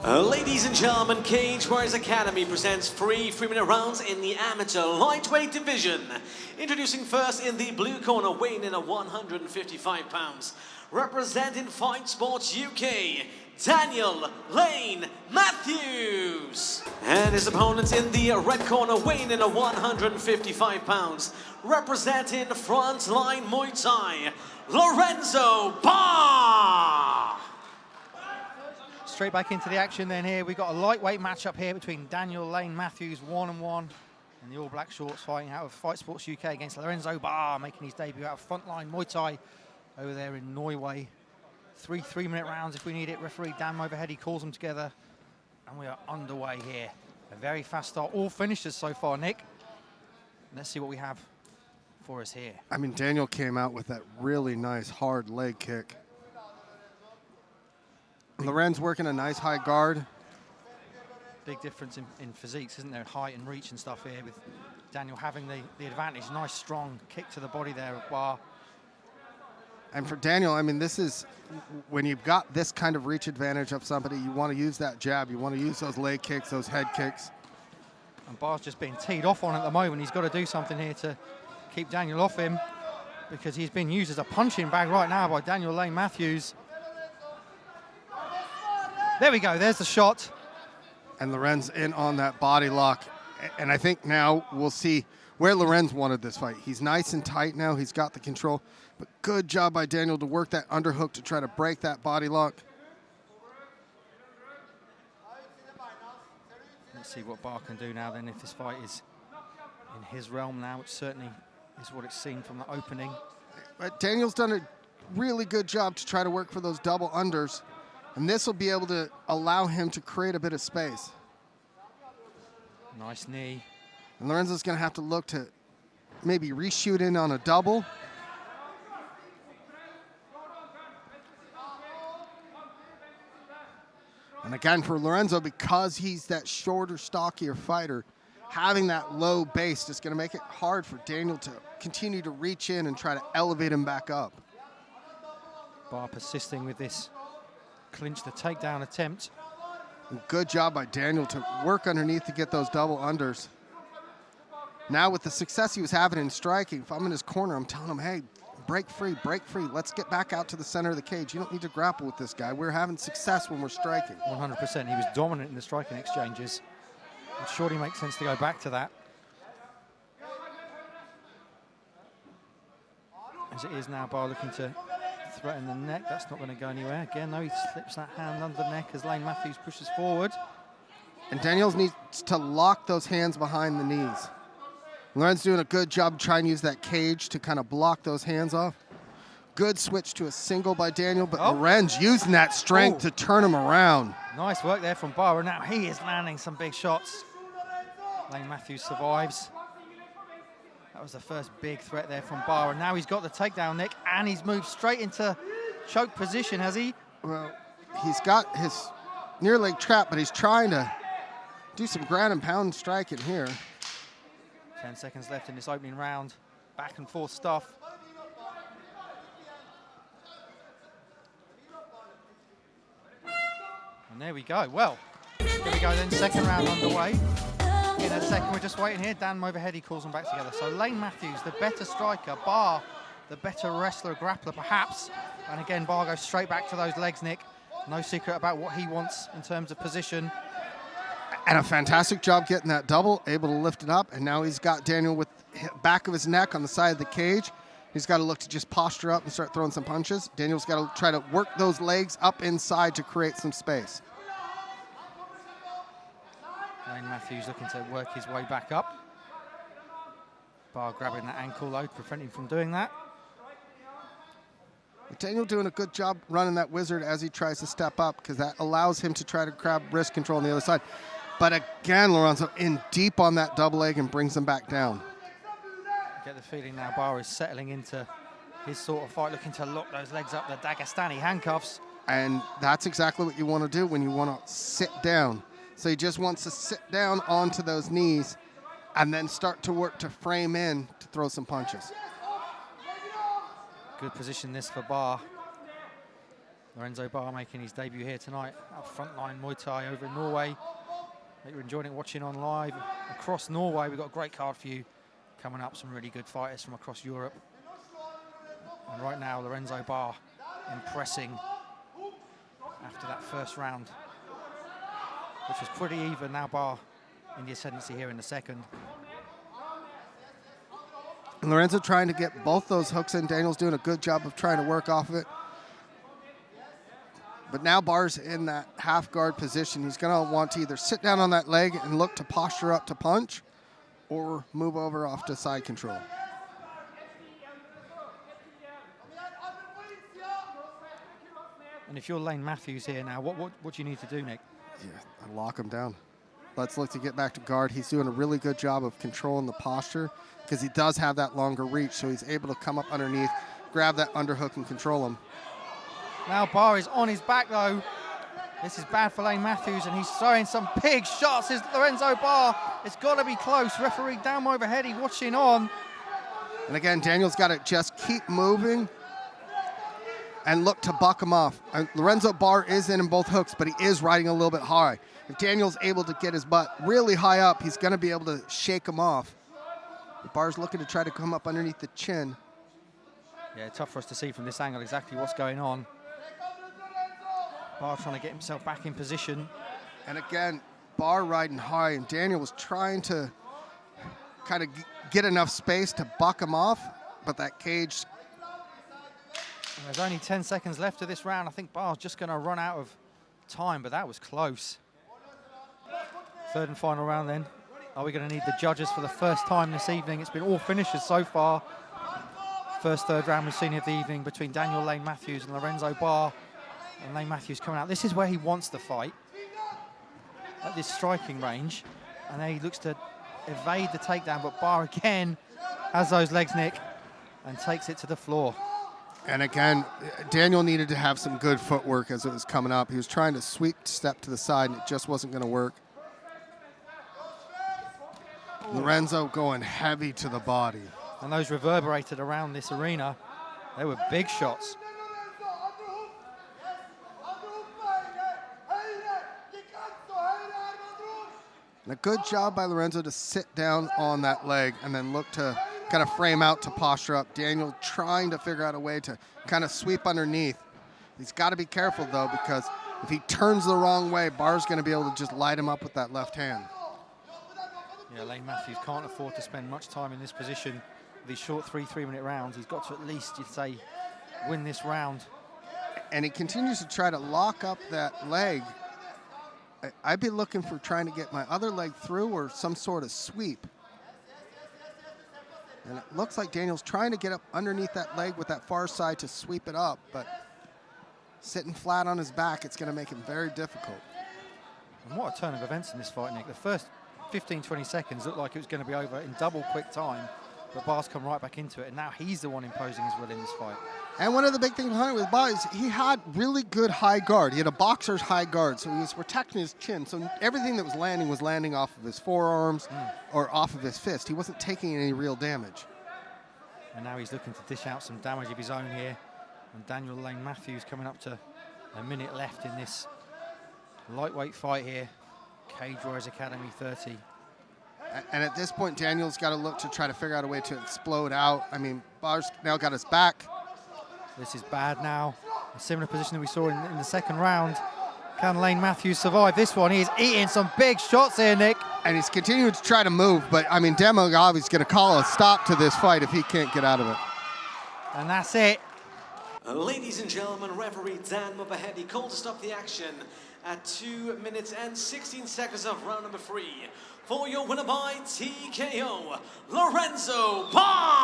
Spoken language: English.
Ladies and gentlemen, Cage Warriors Academy presents three 3-minute rounds in the amateur lightweight division. Introducing first in the blue corner, weighing in at 155 pounds. Representing Fight Sports UK, Daniel Lane Matthews. And his opponent in the red corner, weighing in at 155 pounds. Representing Frontline Muay Thai, Lorenzo Baah. Straight back into the action then here. We've got a lightweight matchup here between Daniel Lane Matthews, 1-1, and the All Black Shorts fighting out of Fight Sports UK against Lorenzo Baah, making his debut out of Frontline Muay Thai over there in Norway. 3-minute rounds if we need it. Referee Dan Overhead, he calls them together, and we are underway here. A very fast start. All finishers so far, Nick. Let's see what we have for us here. I mean, Daniel came out with that really nice hard leg kick. Loren's working a nice high guard. Big difference in physiques, isn't there? Height and reach and stuff here, with Daniel having the advantage. Nice strong kick to the body there of Baah. And for Daniel, I mean, this is, when you've got this kind of reach advantage of somebody, you want to use that jab. You want to use those leg kicks, those head kicks. And Baah's just being teed off on at the moment. He's got to do something here to keep Daniel off him, because he's been used as a punching bag right now by Daniel Lane Matthews. There we go, there's the shot. And Loren's in on that body lock. And I think now we'll see where Lorenz wanted this fight. He's nice and tight now, he's got the control. But good job by Daniel to work that underhook to try to break that body lock. Let's see what Baah can do now then, if this fight is in his realm now, which certainly is what it's seen from the opening. But Daniel's done a really good job to try to work for those double unders. And this will be able to allow him to create a bit of space. Nice knee. And Lorenzo's going to have to look to maybe reshoot in on a double. And again, for Lorenzo, because he's that shorter, stockier fighter, having that low base is going to make it hard for Daniel to continue to reach in and try to elevate him back up. Baah persisting with this clinch the takedown attempt. And good job by Daniel to work underneath to get those double unders. Now with the success he was having in striking, if I'm in his corner, I'm telling him, hey, break free, let's get back out to the center of the cage. You don't need to grapple with this guy. We're having success when we're striking. 100%, he was dominant in the striking exchanges. It surely makes sense to go back to that. As it is now, Baah looking to threaten the neck. That's not going to go anywhere. Again, though, he slips that hand under the neck as Lane Matthews pushes forward. And Daniels needs to lock those hands behind the knees. Loren's doing a good job trying to use that cage to kind of block those hands off. Good switch to a single by Daniel, but Loren's using that strength to turn him around. Nice work there from Baah, and now he is landing some big shots. Lane Matthews survives. That was the first big threat there from Baah, and now he's got the takedown, Nick, and he's moved straight into choke position, has he? Well, he's got his near leg trap, but he's trying to do some ground and pound striking here. 10 seconds left in this opening round. Back and forth stuff. And there we go. Well, here we go then, second round underway. In a second, we're just waiting here. Dan Overhead, he calls them back together. So Lane Matthews, the better striker. Baah, the better wrestler, grappler perhaps. And again, Baah goes straight back to those legs, Nick. No secret about what he wants in terms of position. And a fantastic job getting that double, able to lift it up. And now he's got Daniel with the back of his neck on the side of the cage. He's got to look to just posture up and start throwing some punches. Daniel's got to try to work those legs up inside to create some space. Lane Matthews looking to work his way back up. Baah grabbing that ankle load, preventing him from doing that. Daniel doing a good job running that wizard as he tries to step up, because that allows him to try to grab wrist control on the other side. But again, Lorenzo in deep on that double leg and brings him back down. I get the feeling now Baah is settling into his sort of fight, looking to lock those legs up, the Dagestani handcuffs. And that's exactly what you want to do when you want to sit down. So he just wants to sit down onto those knees and then start to work to frame in to throw some punches. Good position this for Baah. Lorenzo Baah making his debut here tonight. Our frontline Muay Thai over in Norway. Hope you're enjoying it watching on live. Across Norway, we've got a great card for you. Coming up, some really good fighters from across Europe. And right now, Lorenzo Baah impressing after that first round, which was pretty even. Now Baah in the ascendancy here in the second. And Lorenzo trying to get both those hooks in. Daniel's doing a good job of trying to work off of it. But now Baah's in that half guard position. He's going to want to either sit down on that leg and look to posture up to punch or move over off to side control. And if you're Lane Matthews here now, what do you need to do, Nick? Yeah, lock him down. Let's look to get back to guard. He's doing a really good job of controlling the posture because he does have that longer reach, so he's able to come up underneath, grab that underhook and control him. Now Baah is on his back though. This is bad for Lane Matthews, and he's throwing some big shots. Is Lorenzo Baah. It's got to be close. Referee down over Heady watching on. And again, Daniel's got to just keep moving and look to buck him off. And Lorenzo Baah is in both hooks, but he is riding a little bit high. If Daniel's able to get his butt really high up, he's going to be able to shake him off. Baah's looking to try to come up underneath the chin. Yeah, tough for us to see from this angle exactly what's going on. Baah trying to get himself back in position. And again, Baah riding high, and Daniel was trying to kind of get enough space to buck him off, but that cage. And there's only 10 seconds left of this round. I think Baah's just going to run out of time, but that was close. Third and final round then. Are we going to need the judges for the first time this evening? It's been all finishers so far. First third round we've seen of the evening between Daniel Lane Matthews and Lorenzo Baah. And Lane Matthews coming out. This is where he wants to fight, at this striking range. And then he looks to evade the takedown, but Baah again has those legs, Nick, and takes it to the floor. And again, Daniel needed to have some good footwork as it was coming up. He was trying to sweep step to the side, and it just wasn't going to work. Lorenzo going heavy to the body. And those reverberated around this arena. They were big shots. And a good job by Lorenzo to sit down on that leg and then look to kind of frame out to posture up. Daniel trying to figure out a way to kind of sweep underneath. He's got to be careful, though, because if he turns the wrong way, Baah's going to be able to just light him up with that left hand. Yeah, Lane Matthews can't afford to spend much time in this position. These short 3-3-minute rounds, he's got to at least, you'd say, win this round. And he continues to try to lock up that leg. I'd be looking for trying to get my other leg through or some sort of sweep. And it looks like Daniel's trying to get up underneath that leg with that far side to sweep it up, but sitting flat on his back, it's going to make him very difficult. And what a turn of events in this fight, Nick. The first 15-20 seconds looked like it was going to be over in double quick time, but Baah's come right back into it, and now he's the one imposing his will in this fight. And one of the big things behind it with Baah is he had really good high guard. He had a boxer's high guard, so he was protecting his chin. So everything that was landing off of his forearms or off of his fist. He wasn't taking any real damage. And now he's looking to dish out some damage of his own here. And Daniel Lane Matthews coming up to a minute left in this lightweight fight here. Cage Warriors Academy 30. And at this point, Daniel's got to look to try to figure out a way to explode out. I mean, Baah's now got his back. This is bad now. A similar position that we saw in the second round. Can Lane Matthews survive this one? He's eating some big shots here, Nick. And he's continuing to try to move, but I mean, Demogavi's going to call a stop to this fight if he can't get out of it. And that's it. Ladies and gentlemen, referee Dan Mubahedi called to stop the action at 2 minutes and 16 seconds of round number 3. For your winner by TKO, Lorenzo Baah.